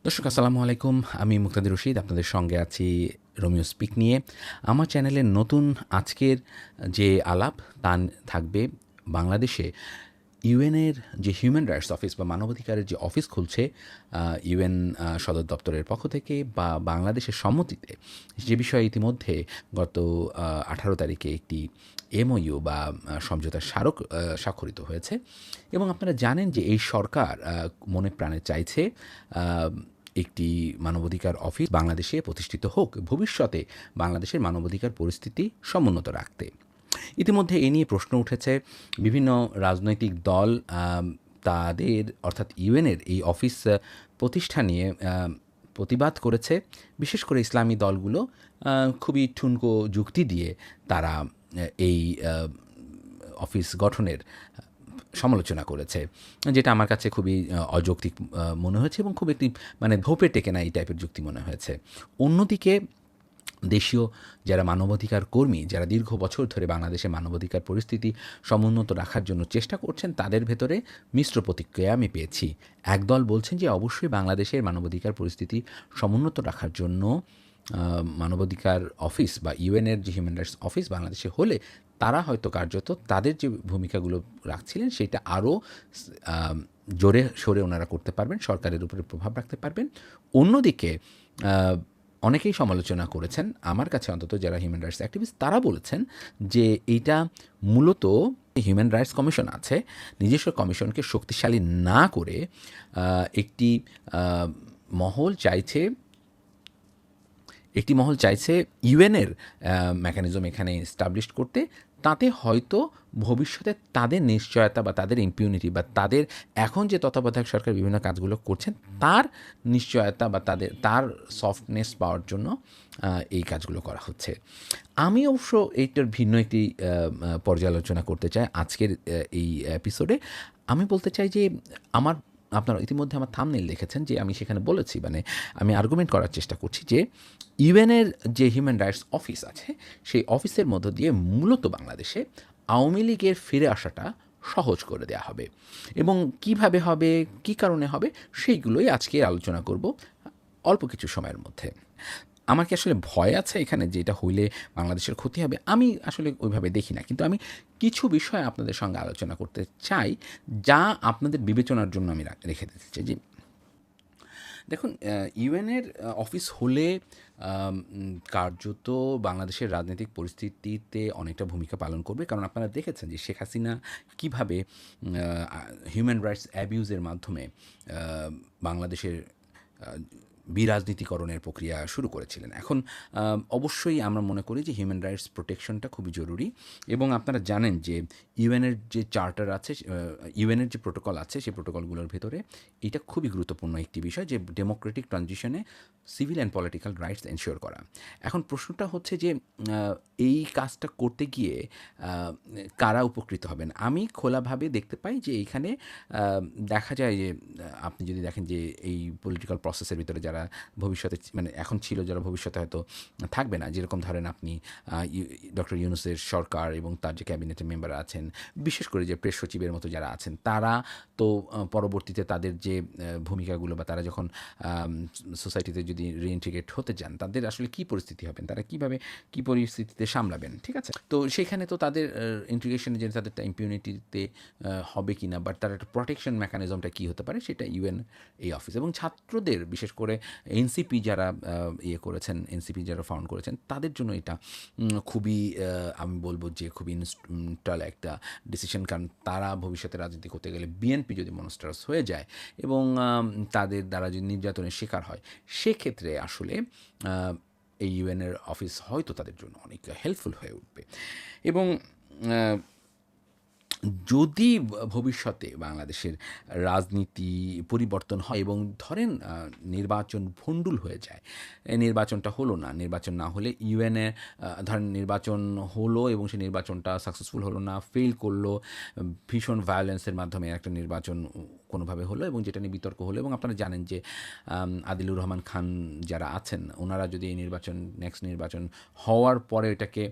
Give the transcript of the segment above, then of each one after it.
দর্শক আসসালামু আলাইকুম। আমি মুক্তাদির রশিদ আপনাদের সঙ্গে আছি রোমিও স্পিক নিয়ে। আমার চ্যানেলের নতুন আজকের যে আলাপ তা থাকবে বাংলাদেশে ইউএনের যে হিউম্যান রাইটস অফিস বা মানবাধিকারের যে অফিস খুলছে ইউএন সদর দপ্তরের পক্ষ থেকে বা বাংলাদেশের সম্মতিতে, যে বিষয়ে ইতিমধ্যে গত 18 তারিখে একটি এমওইউ বা সমঝোতা স্মারক স্বাক্ষরিত হয়েছে। এবং আপনারা জানেন যে এই সরকার মনে প্রাণে চাইছে একটি মানবাধিকার অফিস বাংলাদেশে প্রতিষ্ঠিত হোক, ভবিষ্যতে বাংলাদেশের মানবাধিকার পরিস্থিতি সমুন্নত রাখতে। ইতিমধ্যে এ নিয়ে প্রশ্ন উঠেছে। বিভিন্ন রাজনৈতিক দল তাদের অর্থাৎ ইউএনের এই অফিস প্রতিষ্ঠা নিয়ে প্রতিবাদ করেছে। বিশেষ করে ইসলামী দলগুলো খুবই ঠুনকো যুক্তি দিয়ে তারা এই অফিস গঠনের সমালোচনা করেছে, যেটা আমার কাছে খুবই অযৌক্তিক মনে হয়েছে এবং খুব একটি ধোপে টেকে না এই টাইপের যুক্তি মনে হয়েছে। অন্যদিকে দেশীয় যারা মানবাধিকার কর্মী, যারা দীর্ঘ বছর ধরে বাংলাদেশের মানবাধিকার পরিস্থিতি সমুন্নত রাখার জন্য চেষ্টা করছেন, তাদের ভেতরে মিশ্র প্রতিক্রিয়া আমি পেয়েছি। একদল বলছেন যে অবশ্যই বাংলাদেশের মানবাধিকার পরিস্থিতি সমুন্নত রাখার জন্য মানবাধিকার অফিস বা ইউএনের যে হিউম্যান রাইটস অফিস বাংলাদেশে হলে তারা হয়তো কার্যত তাদের যে ভূমিকাগুলো রাখছিলেন সেটা আরও জোরে সোরে ওনারা করতে পারবেন, সরকারের উপরে প্রভাব রাখতে পারবেন। অন্যদিকে অনেকেই সমালোচনা করেছেন, আমার কাছে অন্তত যারা হিউম্যান রাইটস অ্যাক্টিভিস্ট তারা বলেছেন যে এইটা মূলত হিউম্যান রাইটস কমিশন আছে, নিজস্ব কমিশনকে শক্তিশালী না করে একটি মহল চাইছে ইউএনের মেকানিজম এখানে এস্টাবলিশ করতে। তাতে হয়তো ভবিষ্যতে তাদের নিশ্চয়তা বা তাদের ইম্পিউনিটি বা তাদের এখন যে তত্ত্বাবধায়ক সরকার বিভিন্ন কাজগুলো করছেন তার নিশ্চয়তা বা তার সফটনেস পাওয়ার জন্য এই কাজগুলো করা হচ্ছে। আমি অবশ্য এইটার ভিন্ন একটি পর্যালোচনা করতে চাই আজকের এই এপিসোডে। আমি বলতে চাই যে আপনারা ইতিমধ্যে আমার থাম্বনেইল দেখেছেন যে আমি সেখানে বলেছি, আমি আর্গুমেন্ট করার চেষ্টা করছি যে ইউএনের যে হিউম্যান রাইটস অফিস আছে সেই অফিসের মধ্য দিয়ে মূলত বাংলাদেশে আওয়ামী লীগের ফিরে আসাটা সহজ করে দেওয়া হবে এবং কিভাবে হবে, কী কারণে হবে, সেইগুলোই আজকে আলোচনা করব অল্প কিছু সময়ের মধ্যে। আমার কি আসলে ভয় আছে এখানে যে এটা হইলে বাংলাদেশের ক্ষতি হবে? আমি আসলে ওইভাবে দেখি না, কিন্তু আমি কিছু বিষয় আপনাদের সঙ্গে আলোচনা করতে চাই যা আপনাদের বিবেচনার জন্য আমি রেখে দিতে চাই। যে দেখুন, ইউএনের অফিস হলে কার্যত বাংলাদেশের রাজনৈতিক পরিস্থিতিতে অনেকটা ভূমিকা পালন করবে, কারণ আপনারা দেখেছেন যে শেখ হাসিনা কীভাবে হিউম্যান রাইটস অ্যাবিউজের মাধ্যমে বাংলাদেশের বিরাজনীতিকরণের প্রক্রিয়া শুরু করেছিলেন। এখন অবশ্যই আমরা মনে করি যে হিউম্যান রাইটস প্রোটেকশনটা খুবই জরুরি এবং আপনারা জানেন যে ইউএনের যে চার্টার আছে, ইউএনের যে প্রোটোকল আছে, সেই প্রোটোকলগুলোর ভেতরে এটা খুবই গুরুত্বপূর্ণ একটি বিষয় যে ডেমোক্রেটিক ট্রানজিশনে civil and political rights ensure করা। এখন প্রশ্নটা হচ্ছে যে এই কাজটা করতে গিয়ে কারা উপকৃত হবেন? আমি খোলাভাবে দেখতে পাই যে এইখানে দেখা যায় যে আপনি যদি দেখেন যে এই পলিটিক্যাল প্রসেসের ভিতরে যারা ভবিষ্যতে এখন ছিল, যারা ভবিষ্যতে হয়তো থাকবে না, যেরকম ধরেন আপনি ডক্টর ইউনূসের সরকার এবং তার যে ক্যাবিনেটের মেম্বার আছেন, বিশেষ করে যে প্রেস সচিবের মতো যারা আছেন, তারা তো পরবর্তীতে তাদের যে ভূমিকাগুলো বা তারা যখন সোসাইটিতে যদি রিইন্টিগ্রেট হতে যান তাদের আসলে কী পরিস্থিতি হবেন, তারা কীভাবে কী পরিস্থিতিতে সামলাবেন, ঠিক আছে? তো সেখানে তো তাদের ইন্টিগ্রেশনে যে তাদের ইম্পিউনিটিতে হবে কি না, বাট তার একটা প্রোটেকশন মেকানিজমটা কী হতে পারে সেটা ইউএন এই অফিস এবং ছাত্রদের, বিশেষ করে এনসিপি যারা এনসিপি যারা ফাউন্ড করেছেন তাদের জন্য এটা খুবই আমি বলবো যে খুবই ইনস্ট্রুমেন্টাল একটা ডিসিশন, কারণ তারা ভবিষ্যতে রাজনীতি করতে গেলে বিএনপি যদি মনস্টারাস হয়ে যায় এবং তাদের দ্বারা যদি নির্যাতনের শিকার হয়, সেক্ষেত্রে আসলে এই ইউএনের অফিস হয়তো তাদের জন্য অনেক হেল্পফুল হয়ে উঠবে। এবং যদি ভবিষ্যতে বাংলাদেশের রাজনীতি পরিবর্তন হয় এবং ধরেন নির্বাচন ভণ্ডুল হয়ে যায়, নির্বাচনটা হলো না, নির্বাচন না হলে ইউএনএ ধরেন নির্বাচন হলো এবং সেই নির্বাচনটা সাকসেসফুল হলো না, ফেল করলো, ভীষণ ভায়োলেন্সের মাধ্যমে একটা নির্বাচন কোনোভাবে হলো এবং যেটা নিয়ে বিতর্ক হলো, এবং আপনারা জানেন যে আদিলুর রহমান খান যারা আছেন ওনারা যদি এই নেক্সট নির্বাচন হওয়ার পরে এটাকে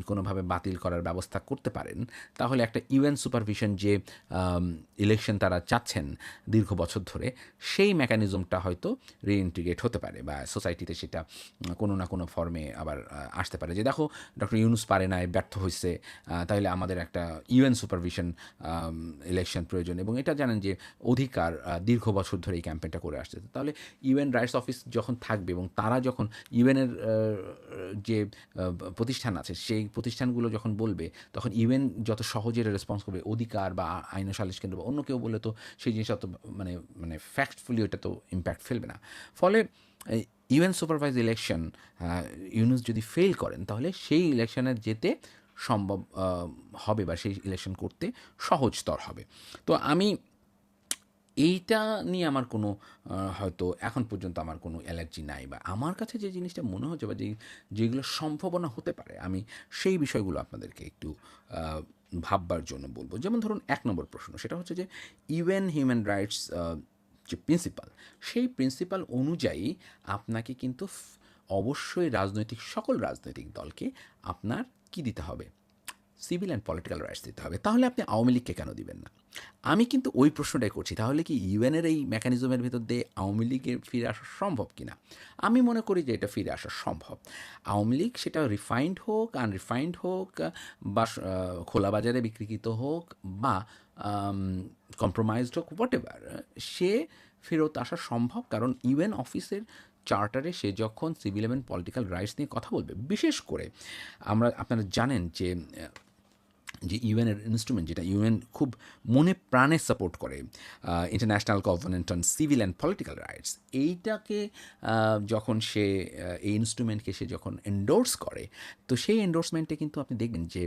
কোনোভাবে বাতিল করার ব্যবস্থা করতে পারেন, তাহলে একটা ইউএন সুপারভিশন যে ইলেকশন তারা চাচ্ছেন দীর্ঘ বছর ধরে, সেই মেকানিজমটা হয়তো রিইন্টিগ্রেট হতে পারে বা সোসাইটিতে সেটা কোনো না কোনো ফর্মে আবার আসতে পারে, যে দেখো ডক্টর ইউনুস পারে নাই, ব্যর্থ হয়েছে, তাহলে আমাদের একটা ইউএন সুপারভিশন ইলেকশন প্রয়োজন। এবং এটা জানেন যে অধিকার দীর্ঘ বছর ধরে এই ক্যাম্পেইনটা করে আসছে, তাহলে ইউএন রাইটস অফিস যখন থাকবে এবং তারা যখন ইউএনের যে প্রতিষ্ঠান আছে সেই প্রতিষ্ঠানগুলো যখন বলবে, তখন ইউএন যত সহজে রেসপন্স করবে, অধিকার বা আইন সালিশ কেন্দ্র বা অন্য কেউ বললে তো সেই জিনিসটা তো মানে মানে ফ্যাক্টফুলি ওটা তো ইম্প্যাক্ট ফেলবে না। ফলে ইউএন সুপারভাইজ ইলেকশন ইউনুস যদি ফেল করেন, তাহলে সেই ইলেকশনে যেতে সম্ভব হবে বা সেই ইলেকশন করতে সহজতর হবে। তো আমি এইটা নিয়ে আমার কোনো হয়তো এখন পর্যন্ত আমার কোনো অ্যালার্জি নাই, বা আমার কাছে যে জিনিসটা মনে হচ্ছে বা যেগুলো সম্ভাবনা হতে পারে, আমি সেই বিষয়গুলো আপনাদেরকে একটু ভাববার জন্য বলবো। যেমন ধরুন 1 নম্বর প্রশ্ন, সেটা হচ্ছে যে ইউএন হিউম্যান রাইটস যে প্রিন্সিপাল, সেই প্রিন্সিপাল অনুযায়ী আপনাকে কিন্তু অবশ্যই সকল রাজনৈতিক দলকে আপনার কি দিতে হবে, সিভিল অ্যান্ড পলিটিক্যাল রাইটস দিতে হবে। তাহলে আপনি আওয়ামী লীগকে কেন দিবেন না? আমি কিন্তু ওই প্রশ্নটাই করছি, তাহলে কি ইউএনের এই মেকানিজমের ভিতর দিয়ে আওয়ামী লীগের ফিরে আসা সম্ভব কিনা? আমি মনে করি যে এটা ফিরে আসা সম্ভব। আওয়ামী লীগ সেটা রিফাইন্ড হোক, আনরিফাইন্ড হোক, বা খোলা বাজারে বিক্রিকৃত হোক, বা কম্প্রোমাইজড হোক, হোয়াট এভার, সে ফেরত আসা সম্ভব। কারণ ইউএন অফিসের চার্টারে সে যখন সিভিল এবং পলিটিক্যাল রাইটস নিয়ে কথা বলবে, বিশেষ করে আপনারা জানেন যে ইউএনের ইনস্ট্রুমেন্ট, যেটা ইউএন খুব মনে প্রাণে সাপোর্ট করে, international covenant on civil and political rights, এইটাকে যখন সে এই ইনস্ট্রুমেন্টকে সে যখন এন্ডোর্স করে, তো সেই এন্ডোর্সমেন্টে কিন্তু আপনি দেখবেন যে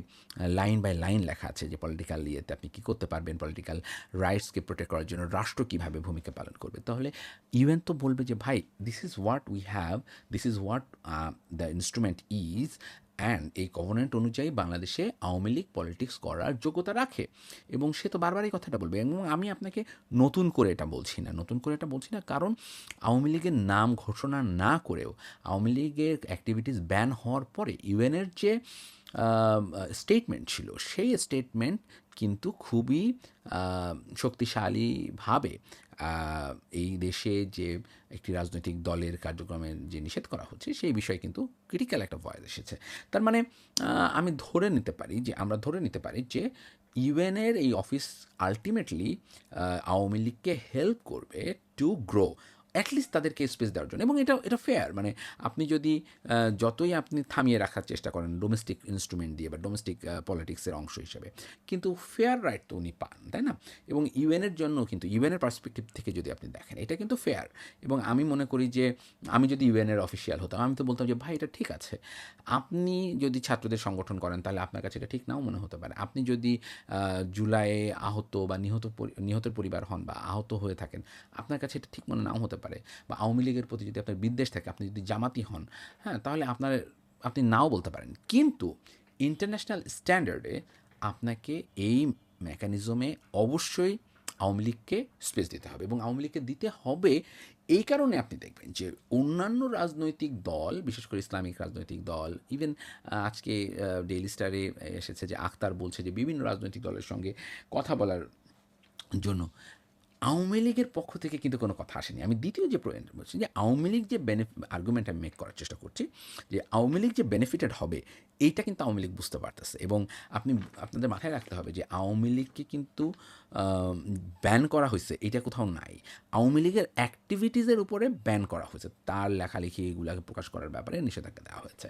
লাইন বাই লাইন লেখা আছে যে পলিটিক্যাল ইয়েতে আপনি কী করতে পারবেন, পলিটিক্যাল রাইটসকে প্রোটেক্ট করার জন্য রাষ্ট্র কীভাবে ভূমিকা পালন করবে। তাহলে ইউএন তো বলবে যে ভাই, this is what we have, this is what the instrument is, and এই কভেনেন্ট অনুযায়ী বাংলাদেশে আওয়ামী লীগ পলিটিক্স করার যোগ্যতা রাখে। এবং সে তো বারবার এই কথাটা বলবে। এবং আমি আপনাকে নতুন করে এটা বলছি না, কারণ আওয়ামী লীগের নাম ঘোষণা না করেও আওয়ামী লীগের অ্যাক্টিভিটিস ব্যান হওয়ার পরে ইউএনের যে স্টেটমেন্ট ছিল, সেই স্টেটমেন্ট কিন্তু খুবই শক্তিশালীভাবে এই দেশে যে একটি রাজনৈতিক দলের কার্যক্রমের যে নিষেধ করা হচ্ছে, সেই বিষয়ে কিন্তু ক্রিটিক্যাল একটা ভয়েস এসেছে। তার মানে আমরা ধরে নিতে পারি যে ইউএনের এই অফিস আলটিমেটলি আওয়ামী লীগকে হেল্প করবে টু গ্রো, অ্যাটলিস্ট তাদেরকে স্পেস দেওয়ার জন্য। এবং এটা ফেয়ার, মানে আপনি যদি যতই আপনি থামিয়ে রাখার চেষ্টা করেন ডোমেস্টিক ইনস্ট্রুমেন্ট দিয়ে বা ডোমেস্টিক পলিটিক্সের অংশ হিসেবে, কিন্তু ফেয়ার রাইট তো উনি পান, তাই না? এবং ইউএনের জন্য কিন্তু ইউএনের পার্সপেক্টিভ থেকে যদি আপনি দেখেন, এটা কিন্তু ফেয়ার। এবং আমি মনে করি যে আমি যদি ইউএনের অফিসিয়াল হতাম, আমি তো বলতাম যে ভাই, এটা ঠিক আছে। আপনি যদি ছাত্রদের সংগঠন করেন, তাহলে আপনার কাছে এটা ঠিক নাও মনে হতে পারে। আপনি যদি জুলাইয়ে আহত বা নিহতের পরিবার হন বা আহত হয়ে থাকেন, আপনার কাছে এটা ঠিক মনে নাও হতে পারে। বা আওয়ামী লীগের প্রতি যদি আপনার বিদ্বেষ থাকে, আপনি যদি জামাতি হন, হ্যাঁ, তাহলে আপনি নাও বলতে পারেন। কিন্তু ইন্টারন্যাশনাল স্ট্যান্ডার্ডে আপনাকে এই মেকানিজমে অবশ্যই আওয়ামী লীগকে স্পেস দিতে হবে। এবং আওয়ামী লীগকে দিতে হবে এই কারণে, আপনি দেখবেন যে অন্যান্য রাজনৈতিক দল, বিশেষ করে ইসলামিক রাজনৈতিক দল, ইভেন আজকে ডেইলি স্টারে এসেছে যে আখতার বলছে যে বিভিন্ন রাজনৈতিক দলের সঙ্গে কথা বলার জন্য আওয়ামী লীগের পক্ষ থেকে কিন্তু কোনো কথা আসেনি। আমি দ্বিতীয় যে পয়েন্ট বলছি, যে আওয়ামী লীগ যে আর্গুমেন্ট আমি মেক করার চেষ্টা করছি, যে আওয়ামী লীগ যে বেনিফিটেড হবে, এইটা কিন্তু আওয়ামী লীগ বুঝতে পারতেছে। এবং আপনাদের মাথায় রাখতে হবে যে আওয়ামী লীগকে কিন্তু ব্যান করা হয়েছে, এটা কোথাও নাই। আওয়ামী লীগের অ্যাক্টিভিটিসের উপরে ব্যান করা হয়েছে, তার লেখালেখি এগুলাকে প্রকাশ করার ব্যাপারে নিষেধাজ্ঞা দেওয়া হয়েছে।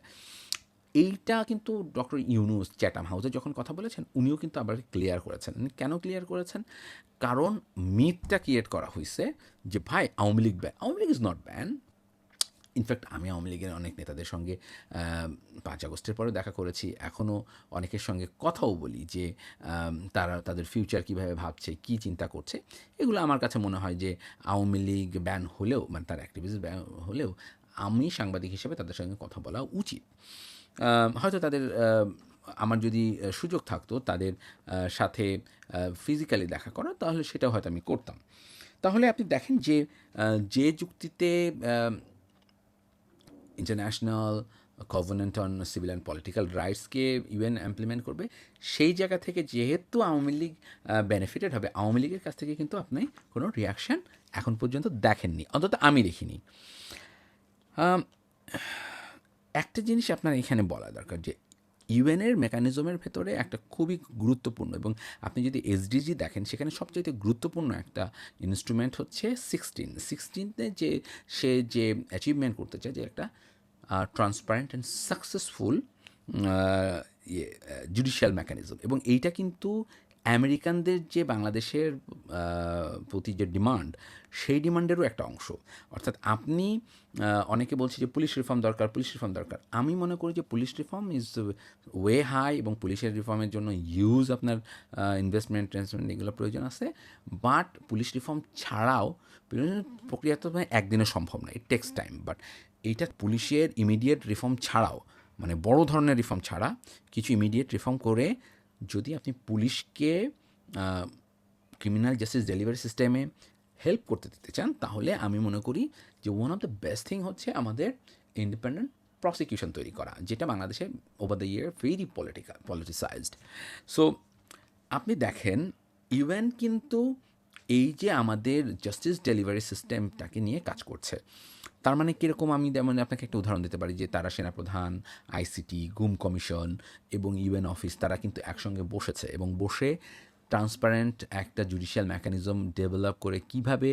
এইটা কিন্তু ডক্টর ইউনুস চ্যাটাম হাউসে যখন কথা বলেছেন, উনিও কিন্তু আবার ক্লিয়ার করেছেন। কেন ক্লিয়ার করেছেন? কারণ মিথটা ক্রিয়েট করা হয়েছে যে ভাই Awami League ban. Awami League is not ban. In fact আমি আওয়ামী লীগের অনেক নেতাদের সঙ্গে 5 আগস্টের পরে দেখা করেছি, এখনও অনেকের সঙ্গে কথাও বলি যে তারা তাদের ফিউচার কীভাবে ভাবছে, কী চিন্তা করছে। এগুলো আমার কাছে মনে হয় যে আওয়ামী লীগ ব্যান হলেও, মানে তার অ্যাক্টিভিটিস ব্যান হলেও, আমি সাংবাদিক হিসেবে তাদের সঙ্গে কথা বলা উচিত। হয়তো তাদের আমার যদি সুযোগ থাকতো তাদের সাথে ফিজিক্যালি দেখা করার, তাহলে সেটাও হয়তো আমি করতাম। তাহলে আপনি দেখেন যে যে যুক্তিতে international covenant on civil and political রাইটসকে ইউএন ইমপ্লিমেন্ট করবে, সেই জায়গা থেকে যেহেতু আওয়ামী লীগ বেনিফিটেড হবে, আওয়ামী লীগের কাছ থেকে কিন্তু আপনি কোনো রিয়াকশান এখন পর্যন্ত দেখেননি, অন্তত আমি দেখিনি। একটা জিনিস আপনার এখানে বলা দরকার যে ইউএনের মেকানিজমের ভেতরে একটা খুবই গুরুত্বপূর্ণ, এবং আপনি যদি এসডিজি দেখেন সেখানে সবচেয়ে গুরুত্বপূর্ণ একটা ইনস্ট্রুমেন্ট হচ্ছে 16 যে সে যে অ্যাচিভমেন্ট করতে চায় যে একটা transparent and successful judicial mechanism, এবং এইটা কিন্তু আমেরিকানদের যে বাংলাদেশের প্রতি যে ডিমান্ড, সেই ডিমান্ডেরও একটা অংশ। অর্থাৎ আপনি অনেকে বলছে যে পুলিশ রিফর্ম দরকার, পুলিশ রিফর্ম দরকার। আমি মনে করি যে police reform is way high, এবং পুলিশের রিফর্মের জন্য হিউজ আপনার ইনভেস্টমেন্ট এগুলো প্রয়োজন আছে। বাট পুলিশ রিফর্ম ছাড়াও প্রক্রিয়া তো একদিনে সম্ভব না, ইট টেক্স টাইম। বাট এইটা পুলিশের ইমিডিয়েট রিফর্ম ছাড়াও, মানে বড় ধরনের রিফর্ম ছাড়া কিছু ইমিডিয়েট রিফর্ম করে যদি আপনি পুলিশকে ক্রিমিনাল জাস্টিস ডেলিভারি সিস্টেমে হেল্প করতে দিতে চান, তাহলে আমি মনে করি যে one of the best thing হচ্ছে আমাদের ইন্ডিপেন্ডেন্ট প্রসিকিউশন তৈরি করা, যেটা বাংলাদেশে over the year very politicised. So আপনি দেখেন ইউএন কিন্তু এই যে আমাদের জাস্টিস ডেলিভারি সিস্টেমটাকে নিয়ে কাজ করছে। তার মানে কীরকম, আমি যেমন আপনাকে একটা উদাহরণ দিতে পারি যে তারা সেনাপ্রধান, আইসিটি, গুম কমিশন এবং ইউএন অফিস, তারা কিন্তু একসঙ্গে বসেছে এবং বসে ট্রান্সপারেন্ট একটা জুডিশিয়াল মেকানিজম ডেভেলপ করে কীভাবে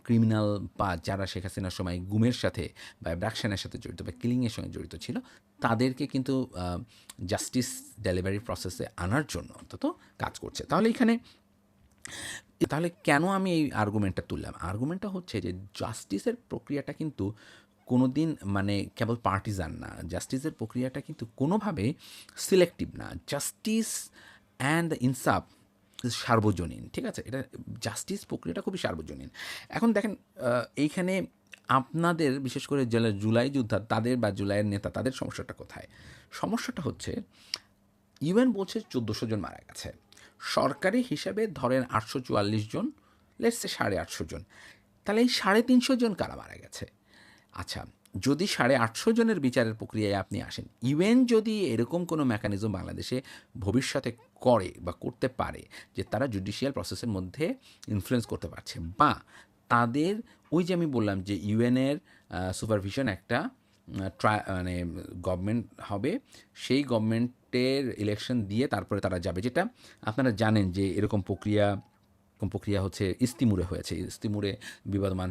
ক্রিমিনাল বা যারা শেখ হাসিনার সময় গুমের সাথে বা অ্যাবডাকশনের সাথে জড়িত বা কিলিংয়ের সঙ্গে জড়িত ছিল, তাদেরকে কিন্তু জাস্টিস ডেলিভারি প্রসেসে আনার জন্য অন্তত কাজ করছে। তাহলে কেন আমি এই আর্গুমেন্টটা তুললাম? আর্গুমেন্টটা হচ্ছে যে জাস্টিসের প্রক্রিয়াটা কিন্তু কোনো দিন মানে কেবল পার্টিজান না, জাস্টিসের প্রক্রিয়াটা কিন্তু কোনোভাবে সিলেক্টিভ না। জাস্টিস অ্যান্ড ইনসাফ সার্বজনীন, ঠিক আছে? এটা জাস্টিস প্রক্রিয়াটা খুবই সার্বজনীন। এখন দেখেন এইখানে আপনাদের বিশেষ করে যারা জুলাই যোদ্ধা তাদের বা জুলাইয়ের নেতা, তাদের সমস্যাটা কোথায়? সমস্যাটা হচ্ছে ইউএন বলছে 1400 জন মারা গেছে, সরকারি হিসাবে ধরেন 844 জন, লেটসে 850 জন, তাহলে এই 350 জন কারা মারা গেছে? আচ্ছা, যদি 850 জনের বিচারের প্রক্রিয়ায় আপনি আসেন, ইউএন যদি এরকম কোনো মেকানিজম বাংলাদেশে ভবিষ্যতে করে বা করতে পারে যে তারা জুডিশিয়াল প্রসেসের মধ্যে ইনফ্লুয়েন্স করতে পারছে, বা তাদের ওই যে আমি বললাম যে ইউএনের সুপারভিশন একটা মানে গভর্নমেন্ট হবে, সেই গভর্নমেন্টের ইলেকশন দিয়ে তারপরে তারা যাবে, যেটা আপনারা জানেন যে এরকম প্রক্রিয়া হচ্ছে ইস্তিমুরে হয়েছে। ইস্তিমুরে বিবাদমান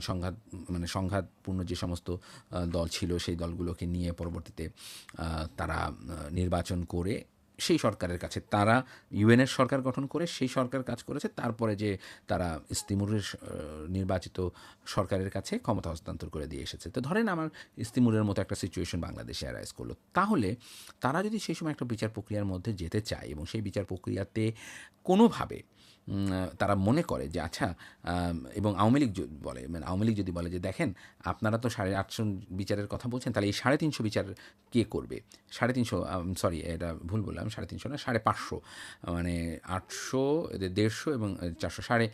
সংঘাতপূর্ণ যে সমস্ত দল ছিল, সেই দলগুলোকে নিয়ে পরবর্তীতে তারা নির্বাচন করে সেই সরকারের কাছে, তারা ইউএনের সরকার গঠন করে সেই সরকার কাজ করেছে, তারপরে যে তারা ইস্তিমুরের নির্বাচিত সরকারের কাছে ক্ষমতা হস্তান্তর করে দিয়ে এসেছে। তো ধরেন আমার ইস্তিমুরের মতো একটা সিচুয়েশন বাংলাদেশে অ্যারাইজ করলো, তাহলে তারা যদি সেই সময় একটা বিচার প্রক্রিয়ার মধ্যে যেতে চায় এবং সেই বিচার প্রক্রিয়াতে কোনোভাবে তারা মনে করে যে আচ্ছা, এবং আওয়ামী লীগ যদি বলে যে দেখেন আপনারা তো 850 বিচারের কথা বলছেন, তাহলে এই 350 বিচার কে করবে? 350, সরি এটা ভুল বললাম, 350 না, 550, মানে 800, 150 এবং 400,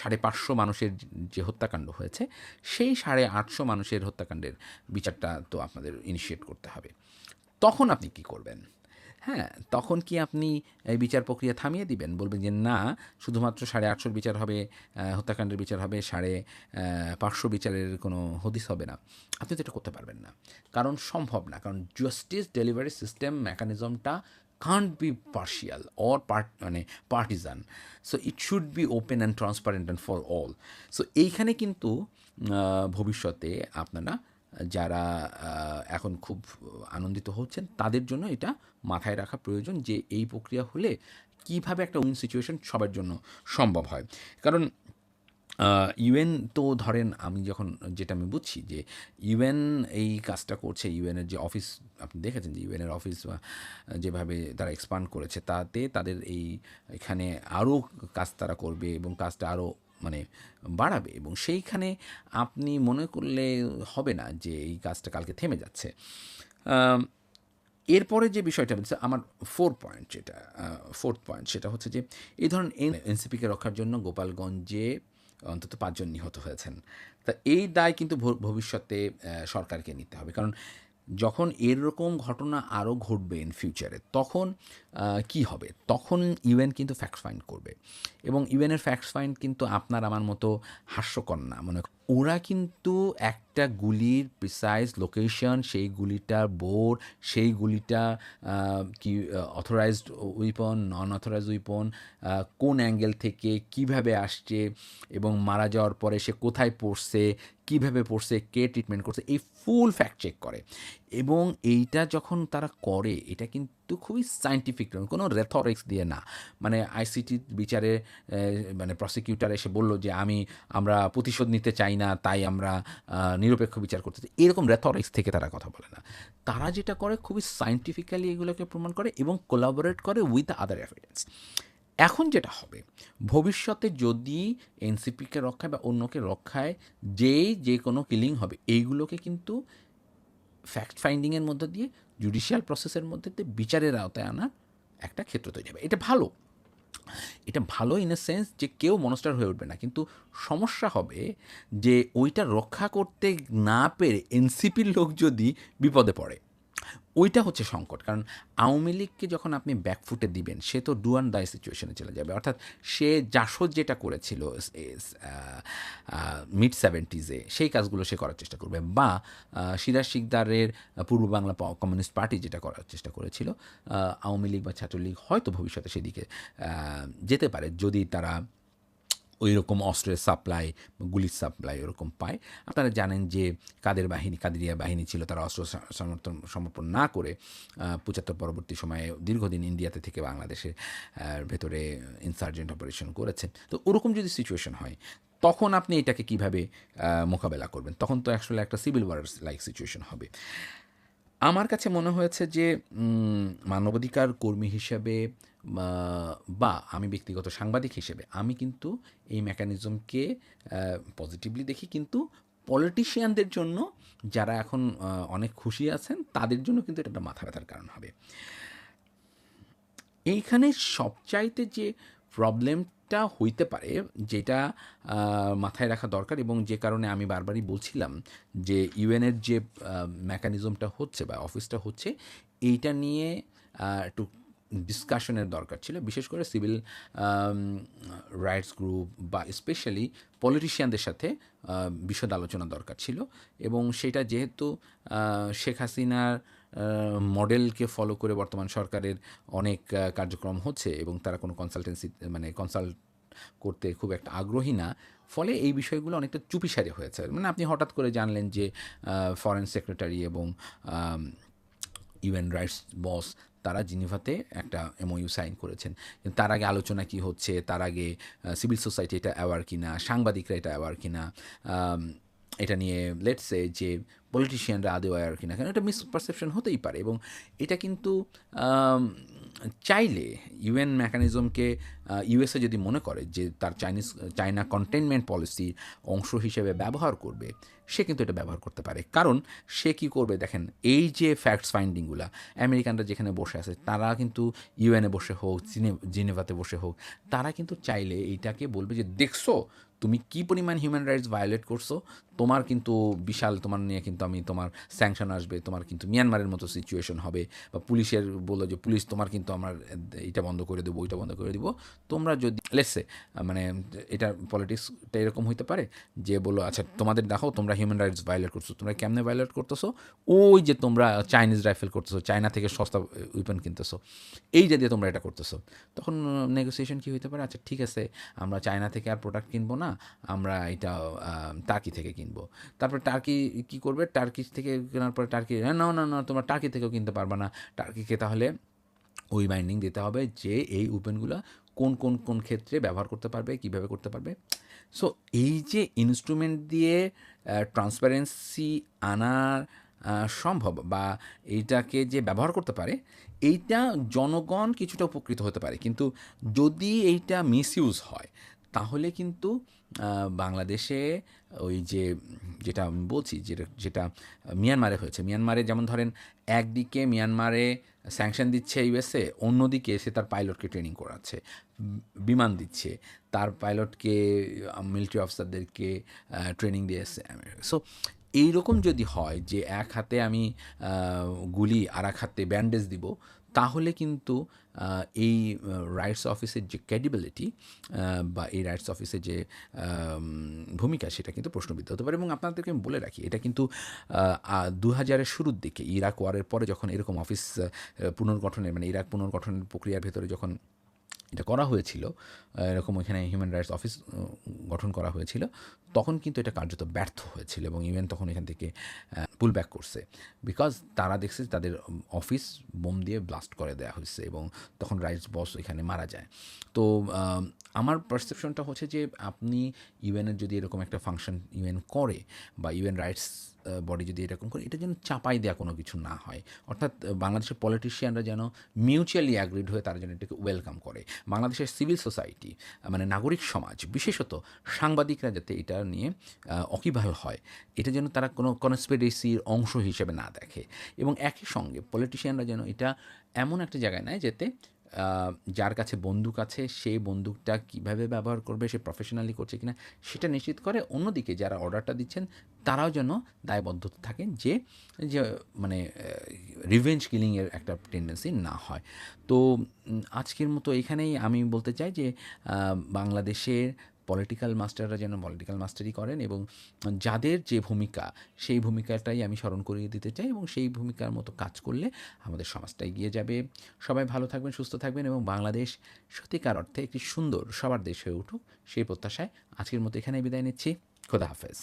550 মানুষের যে হত্যাকাণ্ড হয়েছে, সেই 850 মানুষের হত্যাকাণ্ডের বিচারটা তো আপনাদের ইনিশিয়েট করতে হবে। তখন আপনি কি করবেন? হ্যাঁ, তখন কি আপনি এই বিচার প্রক্রিয়া থামিয়ে দিবেন? বলবেন যে না, শুধুমাত্র 850 বিচার হবে, হত্যাকাণ্ডের বিচার হবে, 550 বিচারের কোনো হদিস হবে না? আপনি তো এটা করতে পারবেন না, কারণ সম্ভব না। কারণ জাস্টিস ডেলিভারি সিস্টেম মেকানিজমটা can't be partial or partisan. So it should be open and transparent and for all. So এইখানে কিন্তু ভবিষ্যতে আপনারা যারা এখন খুব আনন্দিত হচ্ছেন, তাদের জন্য এটা মাথায় রাখা প্রয়োজন যে এই প্রক্রিয়া হলে কীভাবে একটা উইন সিচুয়েশন সবার জন্য সম্ভব হয়। কারণ ইউএন তো ধরেন, যেটা আমি বুঝছি যে ইউএন এই কাজটা করছে, ইউএনের যে অফিস আপনি দেখেছেন যে ইউএনের অফিস যেভাবে তারা এক্সপান্ড করেছে, তাতে তাদের এখানে আরও কাজ তারা করবে এবং কাজটা আরও বাড়াবে, এবং সেইখানে আপনি মনে করলে হবে না যে এই কাজটা কালকে থেমে যাচ্ছে। এরপরে যে বিষয়টা বলছে আমার ফোর্থ পয়েন্ট সেটা হচ্ছে যে এই ধরনের এনসিপিকে রক্ষার জন্য গোপালগঞ্জে অন্তত 5 জন নিহত হয়েছেন। তা এই দায় কিন্তু ভবিষ্যতে সরকারকে নিতে হবে। কারণ যখন এরকম ঘটনা আরও ঘটবে ইন ফিউচারে তখন কি হবে? তখন ইউএন কিন্তু ফ্যাক্ট ফাইন্ড করবে এবং ইউএনের ফ্যাক্ট ফাইন্ড কিন্তু আপনার আমার মতো হাস্যকর না। মানে ওরা কিন্তু একটা গুলির প্রিসাইজ লোকেশন, সেই গুলিটার বোর, সেই গুলিটা কি অথরাইজড উইপন, নন অথরাইজড উইপন, কোন অ্যাঙ্গেল থেকে কিভাবে আসছে এবং মারা যাওয়ার পরে সে কোথায় পড়ছে, কিভাবে পড়ছে, কে ট্রিটমেন্ট করছে, এই ফুল ফ্যাক্ট চেক করে। এবং এইটা যখন তারা করে এটা কিন্তু খুবই সায়েন্টিফিক, কোনো রেথরিক্স দিয়ে না। মানে আইসিটি বিচারে মানে প্রসিকিউটার এসে বলল যে আমরা প্রতিশোধ নিতে চাই না, তাই আমরা নিরপেক্ষ বিচার করতে চাই, এরকম রেথরিক্স থেকে তারা কথা বলে না। তারা যেটা করে খুবই সায়েন্টিফিক্যালি এগুলোকে প্রমাণ করে এবং কোলাবোরেট করে উইথ দ্য আদার এভিডেন্স। এখন যেটা হবে ভবিষ্যতে যদি এনসিপিকে রক্ষায় বা অন্যকে রক্ষায় যে কোনো কিলিং হবে, এইগুলোকে কিন্তু ফ্যাক্ট ফাইন্ডিংয়ের মধ্যে দিয়ে জুডিশিয়াল প্রসেসের মধ্যে দিয়ে বিচারের আওতায় আনার একটা ক্ষেত্র তৈরি হবে। এটা ভালো ইন এ সেন্স যে কেউ মনস্টার হয়ে উঠবে না, কিন্তু সমস্যা হবে যে ওইটা রক্ষা করতে না পেরে এনসিপির লোক যদি বিপদে পড়ে, ওইটা হচ্ছে সংকট। কারণ আওয়ামী লীগকে যখন আপনি ব্যাকফুটে দিবেন সে তো ডু অ্যান্ড ডাই সিচুয়েশনে চলে যাবে। অর্থাৎ সে জাসদ যেটা করেছিল মিড 70s সেই কাজগুলো সে করার চেষ্টা করবে, বা সিরাজ শিকদারের পূর্ব বাংলা কমিউনিস্ট পার্টি যেটা করার চেষ্টা করেছিল, আওয়ামী লীগ বা ছাত্রলীগ হয়তো ভবিষ্যতে সেদিকে যেতে পারে যদি তারা ওই রকম অস্ত্রের সাপ্লাই, গুলির সাপ্লাই ওরকম পায়। আপনারা জানেন যে কাদেরিয়া বাহিনী ছিল, তারা অস্ত্র সমর্পণ না করে 75 পরবর্তী সময়ে দীর্ঘদিন ইন্ডিয়াতে থেকে বাংলাদেশের ভেতরে ইনসার্জেন্ট অপারেশন করেছেন। তো ওরকম যদি সিচুয়েশন হয় তখন আপনি এটাকে কিভাবে মোকাবেলা করবেন? তখন তো আসলে একটা সিভিল ওয়ার লাইক সিচুয়েশন হবে। আমার কাছে মনে হয়েছে যে মানবাধিকার কর্মী হিসেবে বা আমি ব্যক্তিগত সাংবাদিক হিসেবে আমি কিন্তু এই মেকানিজমকে পজিটিভলি দেখি, কিন্তু পলিটিশিয়ানদের জন্য যারা এখন অনেক খুশি আছেন তাদের জন্য কিন্তু এটা একটা মাথা ব্যথার কারণ হবে। এইখানে সবচাইতে যে প্রবলেমটা হইতে পারে, যেটা মাথায় রাখা দরকার এবং যে কারণে আমি বারবারই বলছিলাম যে ইউএনের যে মেকানিজমটা হচ্ছে বা অফিসটা হচ্ছে, এইটা নিয়ে একটু ডিসকাশনের দরকার ছিল, বিশেষ করে সিভিল রাইটস গ্রুপ বা স্পেশালি পলিটিশিয়ানদের সাথে বিশদ আলোচনা দরকার ছিল। এবং সেটা যেহেতু শেখ হাসিনার মডেলকে ফলো করে বর্তমান সরকারের অনেক কার্যক্রম হচ্ছে এবং তারা কোনো কনসাল্ট করতে খুব একটা আগ্রহী না, ফলে এই বিষয়গুলো অনেকটা চুপিসারে হয়েছে। মানে আপনি হঠাৎ করে জানলেন যে ফরেন সেক্রেটারি এবং ইউএন রাইটস বস তারা জিনিভাতে একটা এমওইউ সাইন করেছেন, কিন্তু তার আগে আলোচনা কি হচ্ছে, তার আগে সিভিল সোসাইটি এটা অ্যাওয়ার কিনা, সাংবাদিকরা এটা অ্যাওয়ার কিনা, এটা নিয়ে লেটসে যে পলিটিশিয়ানরা আদৌ অ্যাওয়ার কিনা, কেন এটা মিসপারসেপশন হতেই পারে। এবং এটা কিন্তু চাইলে ইউএন মেকানিজমকে ইউএসএ যদি মনে করে যে তার চায়না কন্টেইনমেন্ট পলিসির অংশ হিসেবে ব্যবহার করবে, সে কিন্তু এটা ব্যবহার করতে পারে। কারণ সে কি করবে দেখেন, এই যে ফ্যাক্টস ফাইন্ডিংগুলো আমেরিকানরা যেখানে বসে আছে, তারা কিন্তু ইউএনে বসে হোক, জিনেভাতে বসে হোক, তারা কিন্তু চাইলে এইটাকে বলবে যে দেখছো তুমি কী পরিমাণ হিউম্যান রাইটস ভায়োলেট করছো, তোমার কিন্তু তোমার নিয়ে কিন্তু তোমার স্যাংশন আসবে, তোমার কিন্তু মিয়ানমারের মতো সিচুয়েশন হবে, বা পুলিশের বললো যে পুলিশ তোমার কিন্তু আমার এটা বন্ধ করে দেবো, ওইটা বন্ধ করে দেবো, তোমরা যদি লেটসে মানে এটা পলিটিক্সটা এরকম হইতে পারে যে বললো আচ্ছা তোমাদের দেখো তোমরা হিউম্যান রাইটস ভায়োলেট করছো, তোমরা কেমনে ভায়োলেট করতেছো, ওই যে তোমরা চাইনিজ রাইফেল করতেছো, চায়না থেকে সস্তা উইপন কিনতেছো, এই যে দিয়ে তোমরা এটা করতেছো। তখন নেগোসিয়েশন কী হইতে পারে, আচ্ছা ঠিক আছে আমরা চায়না থেকে আর প্রোডাক্ট কিনবো না, আমরা এটা টার্কি থেকে কিনবো। তারপর টার্কি কী করবে, টার্কি থেকে কেনার পরে টার্কি না তোমরা টার্কি থেকেও কিনতে পারবে না, টার্কিকে তাহলে ওই বাইন্ডিং দিতে হবে যে এই উইপেনগুলো কোন কোন কোন ক্ষেত্রে ব্যবহার করতে পারবে, কীভাবে করতে পারবে। সো এই যে ইনস্ট্রুমেন্ট দিয়ে ট্রান্সপারেন্সি আনা সম্ভব বা এইটাকে যে ব্যবহার করতে পারে, এইটা জনগণ কিছুটা উপকৃত হতে পারে। কিন্তু যদি এইটা মিসইউজ হয় তাহলে কিন্তু বাংলাদেশে ওই যে যেটা আমি বলছি যেটা মিয়ানমারে হয়েছে, মিয়ানমারে যেমন ধরেন একদিকে মিয়ানমারে স্যাংশন দিচ্ছে ইউএসএ, অন্যদিকে সে তার পাইলটকে ট্রেনিং করাচ্ছে, বিমান দিচ্ছে, তার পাইলটকে মিলিটারি অফিসারদেরকে ট্রেনিং দিয়েছে। সো এইরকম যদি হয় যে এক হাতে আমি গুলি আর এক হাতে ব্যান্ডেজ দিব, তাহলে কিন্তু এই রাইটস অফিসের যে ক্রেডিবিলিটি বা এই রাইটস অফিসের যে ভূমিকা, সেটা কিন্তু প্রশ্নবিদ্ধ হতে পারে। এবং আপনাদেরকে আমি বলে রাখি, এটা কিন্তু 2000-এর শুরুর দিকে ইরাক ওয়ারের পরে যখন এরকম অফিস পুনর্গঠনের মানে ইরাক পুনর্গঠনের প্রক্রিয়ার ভেতরে যখন এটা করা হয়েছিল, এরকম ওইখানে হিউম্যান রাইটস অফিস গঠন করা হয়েছিল, তখন কিন্তু এটা কার্যত ব্যর্থ হয়েছিল এবং ইউএন তখন এখান থেকে পুল ব্যাক করছে, বিকজ তারা দেখছে তাদের অফিস বোম দিয়ে ব্লাস্ট করে দেওয়া হয়েছে এবং তখন রাইটস বস এখানে মারা যায়। তো আমার পারসেপশনটা হচ্ছে যে আপনি ইউএনের যদি এরকম একটা ফাংশন ইউএন করে বা ইউএন রাইটস বডি যদি এরকম করে, এটা যেন চাপাই দেওয়া কোনো কিছু না হয়। অর্থাৎ বাংলাদেশের পলিটিশিয়ানরা যেন মিউচুয়ালি অ্যাগ্রিড হয়ে তারা যেন এটাকে ওয়েলকাম করে। বাংলাদেশের সিভিল সোসাইটি মানে নাগরিক সমাজ, বিশেষত সাংবাদিকরা যাতে এটা নিয়ে অকিভাল হয়, এটা যেন তারা কোনো কনস্পিরেসির অংশ হিসেবে না দেখে। এবং একই সঙ্গে পলিটিশিয়ানরা যেন এটা এমন একটা জায়গায় নেয় যাতে যার কাছে বন্দুক আছে সেই বন্দুকটা কীভাবে ব্যবহার করবে, সে প্রফেশনালি করছে কিনা সেটা নিশ্চিত করে। অন্যদিকে যারা অর্ডারটা দিচ্ছেন তারাও যেন দায়বদ্ধ থাকেন যে যে মানে রিভেঞ্জ কিলিংয়ের একটা টেন্ডেন্সি না হয়। তো আজকের মতো এখানেই আমি বলতে চাই যে বাংলাদেশের পলিটিক্যাল মাস্টাররা যেন পলিটিক্যাল মাস্টারই করেন এবং যাদের যে ভূমিকা, সেই ভূমিকাটাই আমি স্মরণ করিয়ে দিতে চাই এবং সেই ভূমিকার মতো কাজ করলে আমাদের সমাজটা এগিয়ে যাবে। সবাই ভালো থাকবেন, সুস্থ থাকবেন এবং বাংলাদেশ সত্যিকার অর্থে একটি সুন্দর সবার দেশ হয়ে উঠুক, সেই প্রত্যাশায় আজকের মতো এখানেই বিদায় নিচ্ছি। খোদা হাফেজ।